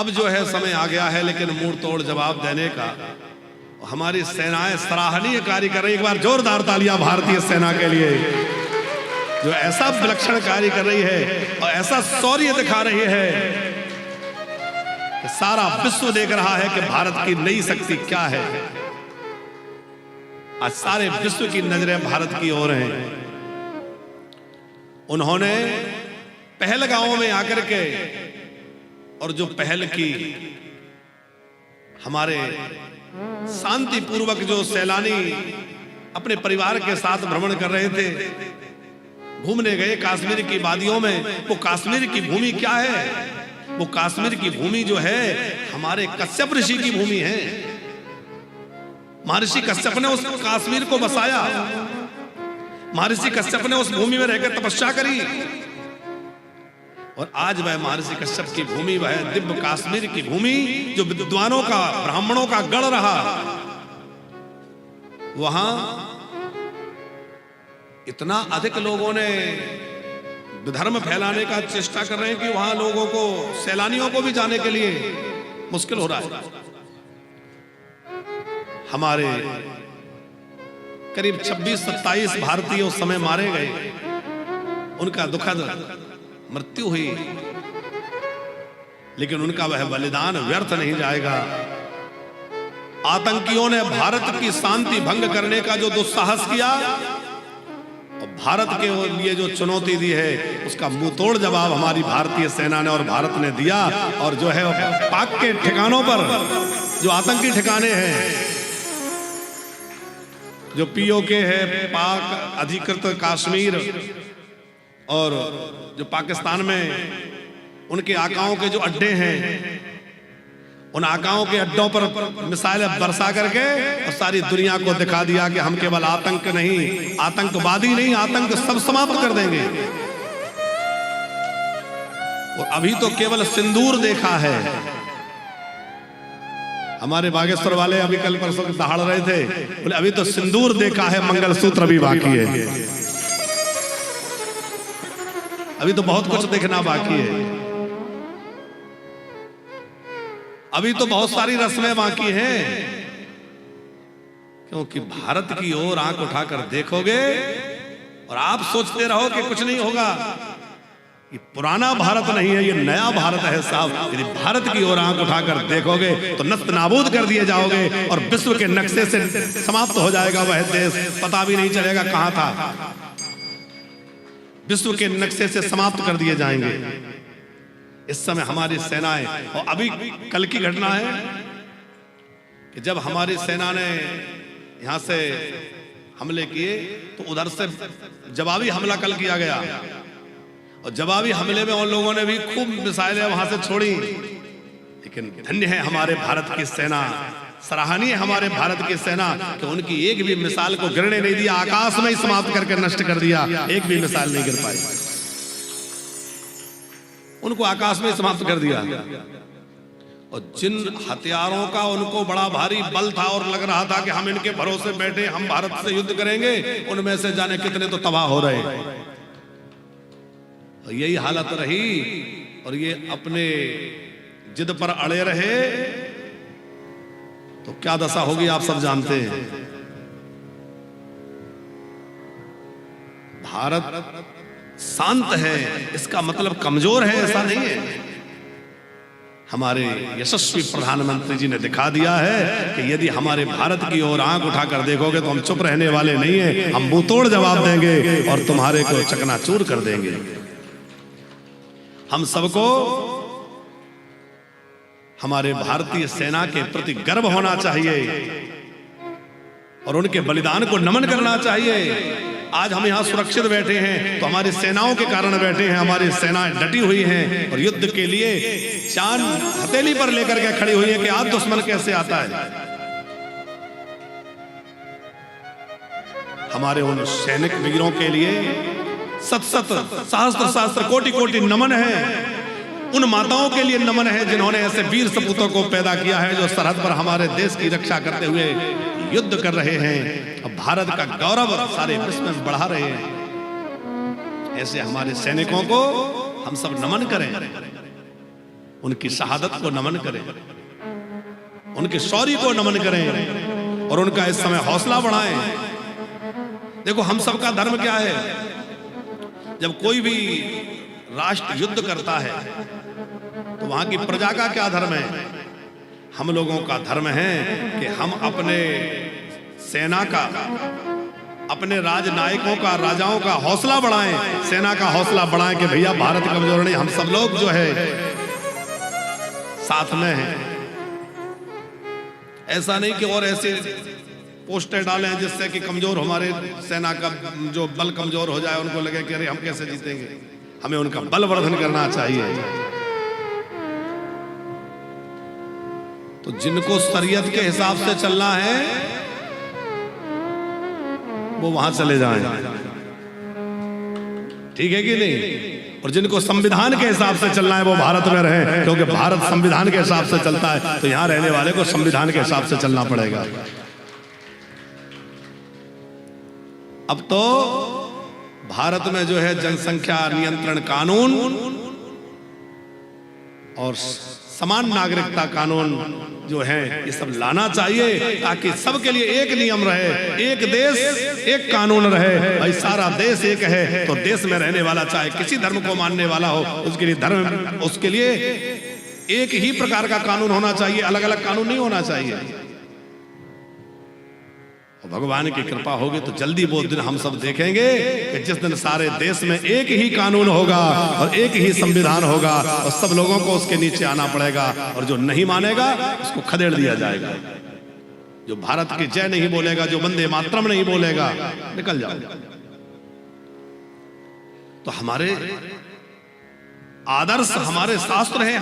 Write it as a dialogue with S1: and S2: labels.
S1: अब जो है समय आ गया है लेकिन मुंह तोड़ जवाब देने का। हमारी सेनाएं सराहनीय कार्य कर रही है। एक बार जोरदार तालियां भारतीय सेना के लिए, जो ऐसा विलक्षण कार्य कर रही है और ऐसा शौर्य दिखा रही है कि सारा विश्व देख रहा है कि भारत की नई शक्ति क्या है। आज सारे विश्व की नजरें भारत की ओर हैं। उन्होंने पहलगांव में आकर के और जो पहल की, हमारे शांतिपूर्वक जो सैलानी अपने परिवार के साथ भ्रमण कर रहे थे, घूमने गए कश्मीर की वादियों में। वो कश्मीर की भूमि क्या है? वो कश्मीर की भूमि जो है हमारे कश्यप ऋषि की भूमि है। महर्षि कश्यप ने उस कश्मीर को बसाया। महर्षि कश्यप ने उस भूमि में रहकर तपस्या करी और आज वह महर्षि कश्यप की भूमि, वह दिव्य कश्मीर की भूमि जो विद्वानों का, ब्राह्मणों का गढ़ रहा, वहां इतना अधिक लोगों ने धर्म फैलाने का चेष्टा कर रहे हैं कि वहां लोगों को, सैलानियों को भी जाने के लिए मुश्किल हो रहा है। हमारे करीब 26-27 भारतीय उस समय मारे गए। उनका दुखद मृत्यु हुई, लेकिन उनका वह बलिदान व्यर्थ नहीं जाएगा। आतंकियों ने भारत की शांति भंग करने का जो दुस्साहस किया और भारत के लिए जो चुनौती दी है, उसका मुंहतोड़ जवाब हमारी भारतीय सेना ने और भारत ने दिया। और जो है पाक के ठिकानों पर जो आतंकी ठिकाने हैं, जो पीओके है, पाक अधिकृत कश्मीर, और जो पाकिस्तान में उनके आकाओं के जो अड्डे हैं, उन आकाओं के अड्डों पर मिसाइलें बरसा करके और सारी दुनिया को दिखा दिया कि हम केवल आतंक नहीं, आतंकवादी नहीं, आतंक सब समाप्त कर देंगे। और अभी तो केवल सिंदूर देखा है। हमारे बागेश्वर वाले अभी कल परसों दहाड़ रहे थे, बोले अभी तो सिंदूर देखा है, मंगलसूत्र अभी बाकी है। अभी तो बहुत कुछ देखना बाकी है। अभी तो बहुत सारी रस्में बाकी हैं, क्योंकि भारत की ओर आंख उठाकर देखोगे और आप सोचते रहो कि कुछ नहीं होगा। ये पुराना भारत नहीं है, ये नया भारत है साहब। यदि भारत की ओर आंख उठाकर देखोगे तो नस्त नाबूद कर दिए जाओगे और विश्व के नक्शे से समाप्त हो जाएगा वह देश। पता भी नहीं चलेगा कहां था। विश्व के नक्शे से समाप्त कर दिए जाएंगे। इस समय हमारी सेनाएं, और अभी कल की घटना है कि जब हमारी सेना ने यहां से हमले किए तो उधर से जवाबी हमला कल किया गया, और जवाबी हमले में उन लोगों ने भी खूब मिसाइलें वहां से छोड़ी। लेकिन धन्य है हमारे भारत की सेना, सराहनीय हमारे भारत की सेना कि उनकी एक भी मिसाइल को गिरने नहीं दिया, आकाश में ही समाप्त करके नष्ट कर दिया। एक भी मिसाइल नहीं गिर पाई, उनको आकाश में समाप्त कर दिया। और जिन हथियारों का उनको बड़ा भारी बल था और लग रहा था कि हम इनके भरोसे बैठे, हम भारत से युद्ध करेंगे, उनमें से जाने कितने तो तबाह हो रहे। और यही हालत रही और ये अपने जिद पर अड़े रहे तो क्या दशा होगी आप सब जानते हैं। भारत शांत है इसका मतलब कमजोर है ऐसा नहीं है। हमारे यशस्वी प्रधानमंत्री जी ने दिखा दिया है कि यदि हमारे भारत की ओर आंख उठाकर देखोगे तो हम चुप रहने वाले नहीं हैं, हम मुंहतोड़ जवाब देंगे और तुम्हारे को चकनाचूर कर देंगे। हम सबको हमारे भारतीय सेना के प्रति गर्व होना चाहिए और उनके बलिदान को नमन करना चाहिए। आज हम यहाँ सुरक्षित बैठे हैं तो हमारी सेनाओं के कारण बैठे हैं। हमारी सेनाएं डटी हुई हैं और युद्ध के लिए जान हथेली पर लेकर के खड़ी हुई है कि आज दुश्मन कैसे आता है। हमारे उन सैनिक वीरों के लिए सत सत सहस्त्र सहस्त्र कोटि कोटि नमन है। उन माताओं के लिए नमन है जिन्होंने ऐसे वीर सपूतों को पैदा किया है जो सरहद पर हमारे देश की रक्षा करते हुए युद्ध कर रहे हैं और भारत का गौरव सारे विश्व में बढ़ा रहे हैं। ऐसे हमारे सैनिकों को हम सब नमन करें। उनकी शहादत को नमन करें, उनके शौर्य को नमन करें और उनका इस समय हौसला बढ़ाएं। देखो हम सबका धर्म क्या है, जब कोई भी राष्ट्र युद्ध करता है तो वहां की प्रजा का क्या धर्म है? हम लोगों का धर्म है कि हम अपने सेना का, अपने राजनायकों का, राजाओं का हौसला बढ़ाएं, सेना का हौसला बढ़ाएं कि भैया भारत कमजोर नहीं, हम सब लोग जो है साथ में हैं। ऐसा नहीं कि और ऐसे पोस्टर डालें जिससे कि कमजोर हमारे सेना का जो बल कमजोर हो जाए, उनको लगे कि अरे हम कैसे जीतेंगे। हमें उनका बल वर्धन करना चाहिए। तो जिनको शरीयत के हिसाब से चलना है वो वहां चले जाएं, ठीक है कि नहीं? और जिनको संविधान के हिसाब से चलना है वो भारत में रहे, क्योंकि भारत संविधान के हिसाब से चलता है, तो यहां रहने वाले को संविधान के हिसाब से चलना पड़ेगा। अब तो भारत में जो है जनसंख्या नियंत्रण कानून और समान नागरिकता कानून जो है ये सब लाना चाहिए, ताकि सबके लिए एक नियम रहे, एक देश एक कानून रहे। भाई सारा देश एक है तो देश में रहने वाला चाहे किसी धर्म को मानने वाला हो, उसके लिए धर्म, उसके लिए एक ही प्रकार का कानून होना चाहिए, अलग अलग कानून नहीं होना चाहिए। भगवान की कृपा होगी तो जल्दी वो दिन हम सब देखेंगे कि जिस दिन सारे देश में एक ही कानून होगा और एक ही संविधान होगा और सब लोगों को उसके नीचे आना पड़ेगा, और जो नहीं मानेगा उसको खदेड़ दिया जाएगा। जो भारत की जय नहीं बोलेगा, जो वंदे मातरम नहीं बोलेगा, निकल जाओ। तो हमारे आदर्श, हमारे शास्त्र हैं,